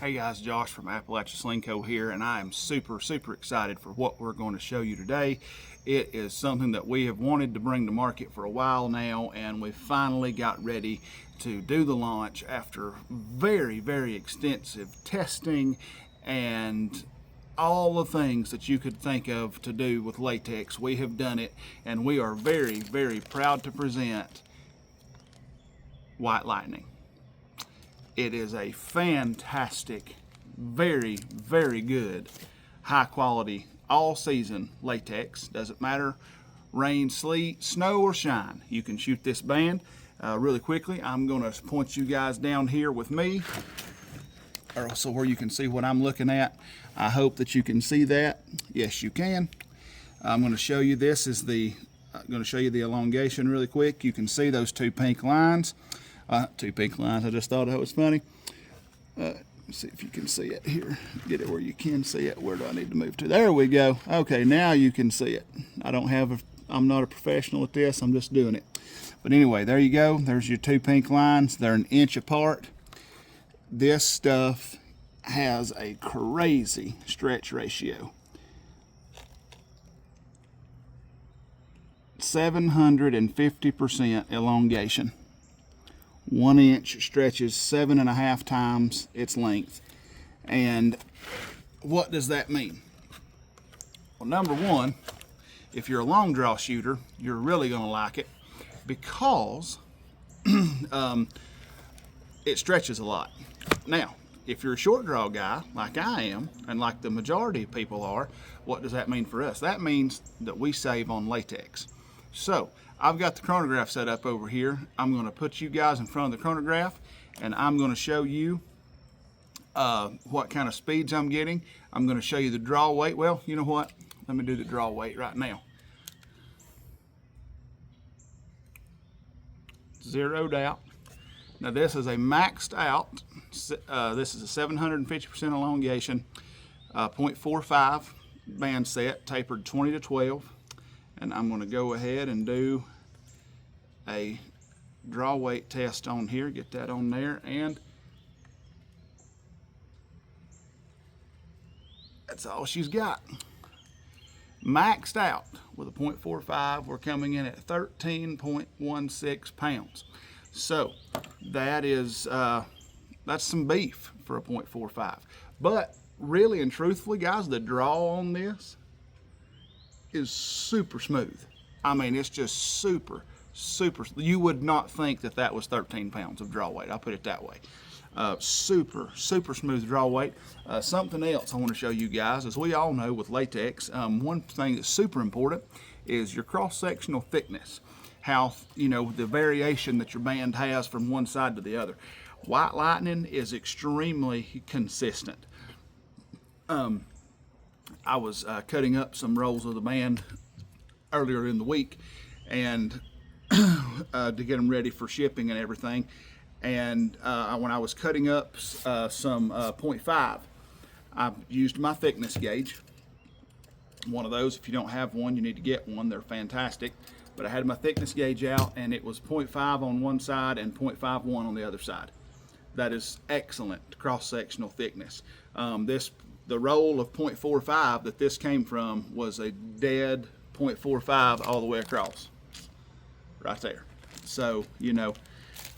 Hey guys, Josh from Appalachia Sling Co. here, and I am super excited for what we're going to show you today. It is something that we have wanted to bring to market for a while now, and we finally got ready to do the launch after very extensive testing and all the things that you could think of to do with latex. We have done it, and we are very proud to present White Lightning. It is a fantastic, very good, high quality, all season latex. Doesn't matter rain, sleet, snow, or shine. You can shoot this band really quickly. I'm gonna point you guys down here with me, so where you can see what I'm looking at. I hope that you can see that. Yes, you can. I'm gonna show you this is the, I'm gonna show you the elongation really quick. You can see those two pink lines. Two pink lines. I just thought that was funny. Let's see if you can see it here. Get it where you can see it. Where do I need to move to? There we go. Okay, now you can see it. I'm not a professional at this. I'm just doing it. But anyway, there you go. There's your two pink lines. They're an inch apart. This stuff has a crazy stretch ratio. 750% elongation. 1 inch stretches 7.5 times its length. And what does that mean? Well, number one, if you're a long draw shooter, you're really going to like it because it stretches a lot. Now, if you're a short draw guy like I am, and like the majority of people are, what does that mean for us? That means that we save on latex. So I've got the chronograph set up over here. I'm going to put you guys in front of the chronograph, and I'm going to show you what kind of speeds I'm getting. I'm going to show you the draw weight. Well, you know what? Let me do the draw weight right now. Zeroed out. Now this is a maxed out. This is a 750% elongation, 0.45 band set, tapered 20 to 12. And I'm going to go ahead and do a draw weight test on here. Get that on there, and that's all she's got. Maxed out with a 0.45, we're coming in at 13.16 pounds. So that is that's some beef for a 0.45. But really and truthfully, guys, the draw on this is super smooth. I mean, it's just super. You would not think that that was 13 pounds of draw weight. I'll put it that way. Super smooth draw weight. Something else I want to show you guys, as we all know with latex, one thing that's super important is your cross-sectional thickness. How, you know, the variation that your band has from one side to the other. White Lightning is extremely consistent. I was cutting up some rolls of the band earlier in the week, and to get them ready for shipping and everything. And when I was cutting up some 0.5, I used my thickness gauge. One of those, if you don't have one, you need to get one. They're fantastic. But I had my thickness gauge out, and it was 0.5 on one side and 0.51 on the other side. That is excellent cross-sectional thickness. The roll of 0.45 that this came from was a dead 0.45 all the way across, right there. So, you know,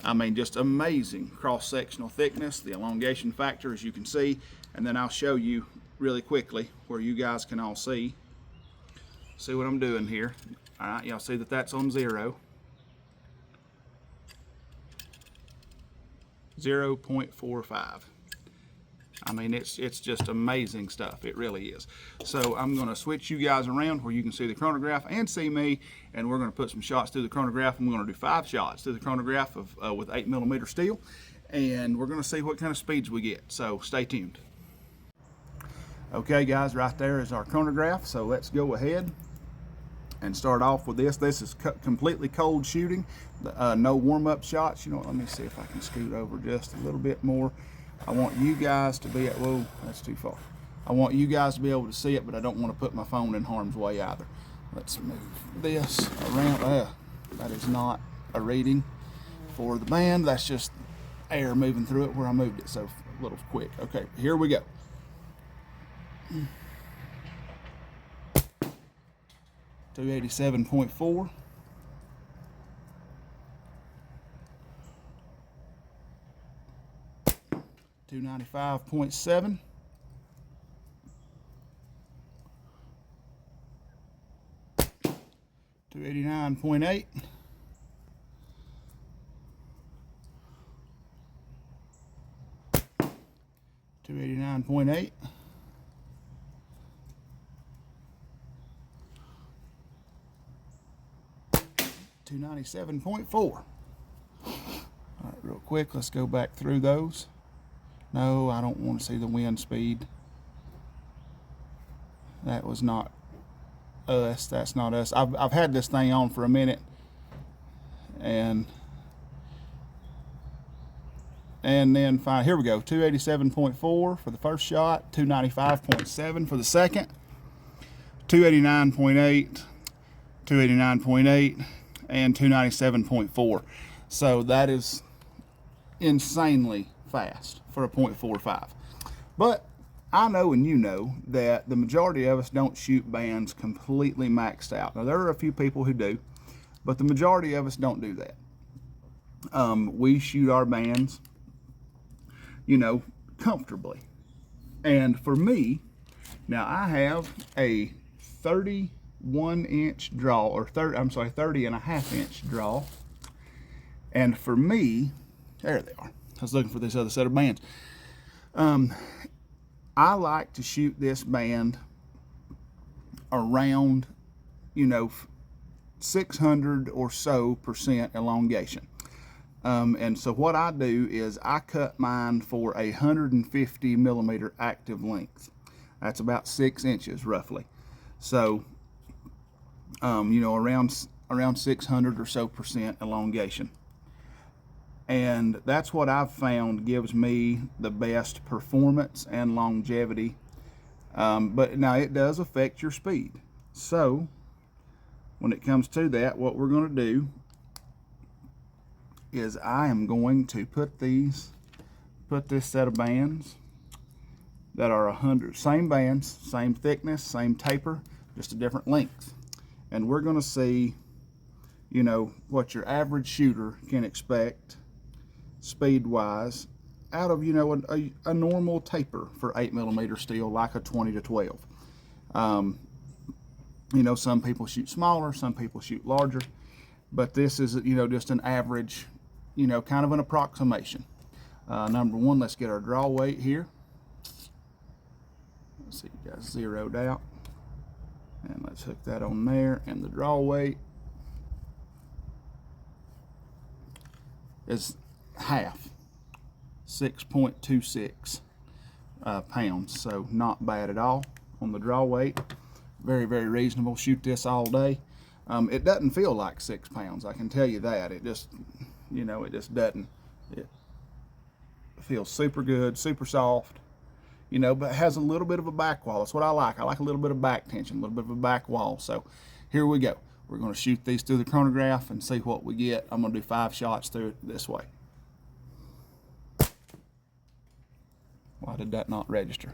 I mean, just amazing cross-sectional thickness, the elongation factor, as you can see. And then I'll show you really quickly where you guys can all see what I'm doing here. All right, y'all see that that's on 0. 0.45. I mean, it's just amazing stuff. It really is. So I'm going to switch you guys around where you can see the chronograph and see me, and we're going to put some shots through the chronograph. I'm going to do 5 shots through the chronograph with 8mm steel, and we're going to see what kind of speeds we get. So stay tuned. Okay, guys, right there is our chronograph. So let's go ahead and start off with this. This is completely cold shooting, no warm-up shots. You know, let me see if I can scoot over just a little bit more. I want you guys to be whoa, that's too far. I want you guys to be able to see it, but I don't want to put my phone in harm's way either. Let's move this around. That is not a reading for the band. That's just air moving through it where I moved it. So a little quick. Okay, here we go. $287.4. $295.7. $289.8. $289.8. $297.4. All right, real quick, let's go back through those. No, I don't want to see the wind speed. That was not us. That's not us. I've had this thing on for a minute, and then fine. Here we go. 287.4 for the first shot. 295.7 for the second. 289.8. 289.8 and 297.4. So that is insanely fast for a .45. But I know, and you know, that the majority of us don't shoot bands completely maxed out. Now, there are a few people who do, but the majority of us don't do that. We shoot our bands, you know, comfortably. And for me, now I have a 31-inch draw, or 30.5-inch draw. And for me, there they are. I was looking for this other set of bands. I like to shoot this band around, you know, 600 or so % elongation. And so what I do is I cut mine for a 150 millimeter active length. That's about 6 inches roughly. So, you know, around 600 or so % elongation. And that's what I've found gives me the best performance and longevity. But now it does affect your speed. So when it comes to that, what we're going to do is I am going to put this set of bands that are 100, same bands, same thickness, same taper, just a different length. And we're going to see, you know, what your average shooter can expect speed-wise out of, you know, a normal taper for 8mm steel, like a 20 to 12. You know, some people shoot smaller, some people shoot larger, but this is, you know, just an average, you know, kind of an approximation. Number one, let's get our draw weight here. Let's see, you guys zeroed out. And let's hook that on there. And the draw weight is half, 6.26 pounds. So not bad at all on the draw weight. Very, very reasonable. Shoot this all day. It doesn't feel like 6 pounds, I can tell you that. It just, you know, it just doesn't. It feels super good, super soft, you know, but it has a little bit of a back wall. That's what I like. I like a little bit of back tension, a little bit of a back wall. So here we go. We're going to shoot these through the chronograph and see what we get. I'm going to do 5 shots through it this way. Why did that not register?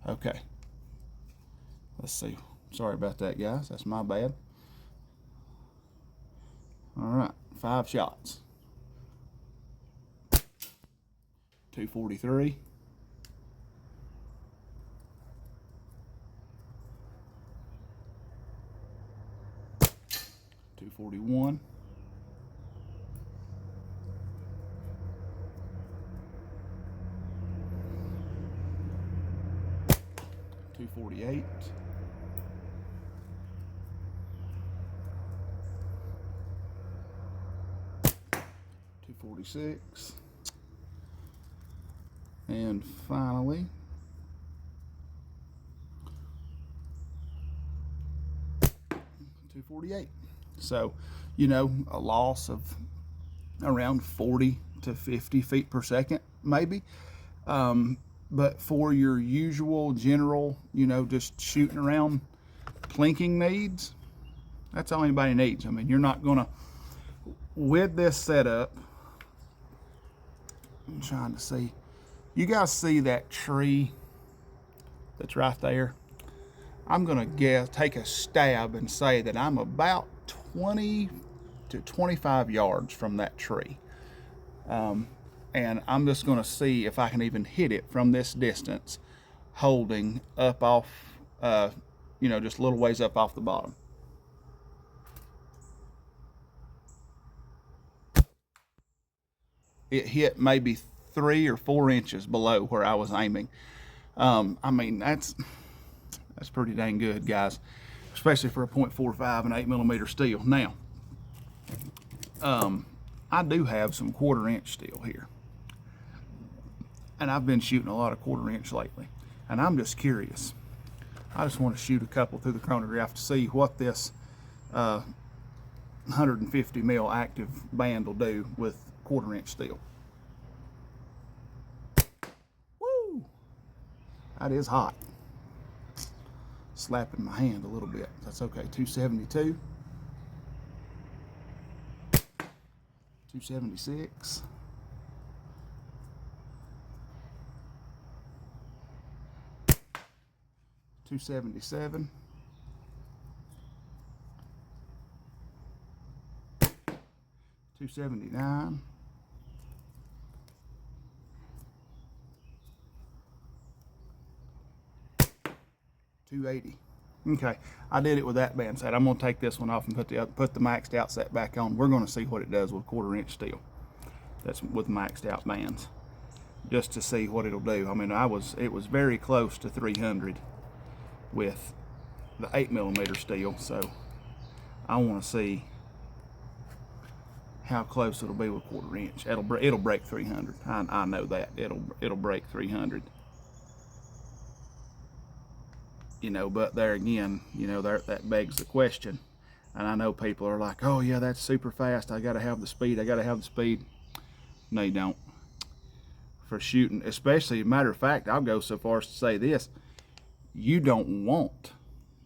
Okay. Let's see. Sorry about that, guys. That's my bad. All right, 5 shots. 243. 241. 248. 246. And finally, 248. So, you know, a loss of around 40 to 50 feet per second, maybe. But for your usual general, you know, just shooting around plinking needs, that's all anybody needs. I mean, you're not gonna, with this setup, I'm trying to see. You guys see that tree that's right there? I'm gonna take a stab and say that I'm about 20 to 25 yards from that tree. And I'm just gonna see if I can even hit it from this distance, holding up off, just a little ways up off the bottom. It hit maybe 3 or 4 inches below where I was aiming. I mean, that's pretty dang good, guys, especially for a .45 and 8mm steel. Now, I do have some 1/4 inch steel here, and I've been shooting a lot of 1/4 inch lately, and I'm just curious. I just want to shoot a couple through the chronograph to see what this 150 mil active band will do with 1/4 inch steel. Woo! That is hot. Slapping my hand a little bit. That's okay. 272. 276. 277. 279. 280. Okay, I did it with that band set. I'm gonna take this one off and put the maxed out set back on. We're gonna see what it does with 1/4 inch steel. That's with maxed out bands, just to see what it'll do. I mean, it was very close to 300 with the 8mm steel, so I want to see how close it'll be with 1/4 inch. It'll break 300. I know that it'll break 300. But there again, that begs the question. And I know people are like, oh yeah, that's super fast. I gotta have the speed. No, you don't. For shooting, especially, matter of fact, I'll go so far as to say this: you don't want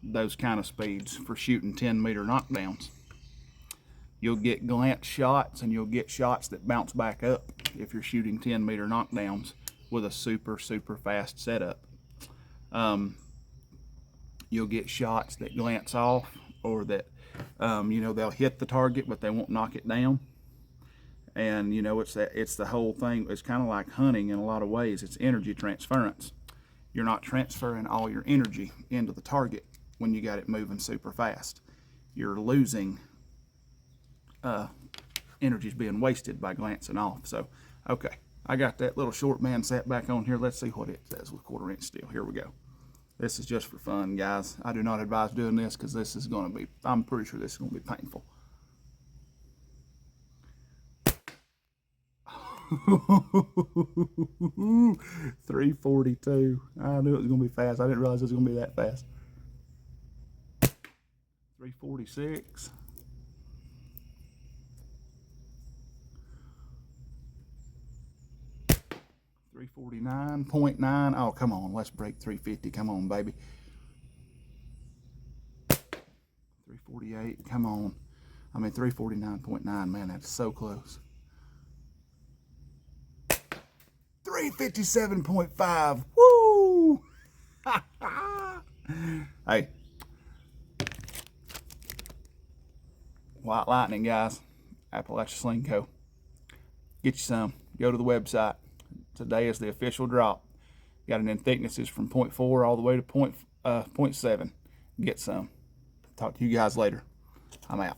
those kind of speeds for shooting 10-meter knockdowns. You'll get glance shots, and you'll get shots that bounce back up if you're shooting 10-meter knockdowns with a super fast setup. You'll get shots that glance off, or that they'll hit the target but they won't knock it down. And it's the whole thing. It's kind of like hunting in a lot of ways. It's energy transference. You're not transferring all your energy into the target when you got it moving super fast. You're losing energy's being wasted by glancing off. So okay, I got that little short band set back on here. Let's see what it does with 1/4 inch steel. Here we go. This is just for fun, guys. I do not advise doing this, because this is going to be, I'm pretty sure this is going to be painful. .342. I knew it was going to be fast. I didn't realize it was going to be that fast. 346. 349.9. Oh, come on. Let's break 350. Come on, baby. 348. Come on. 349.9. Man, that's so close. 357.5. Woo! Hey. White Lightning, guys. Appalachia Sling Co. Get you some. Go to the website. Today is the official drop. Got it in thicknesses from 0.4 all the way to 0.7. Get some. Talk to you guys later. I'm out.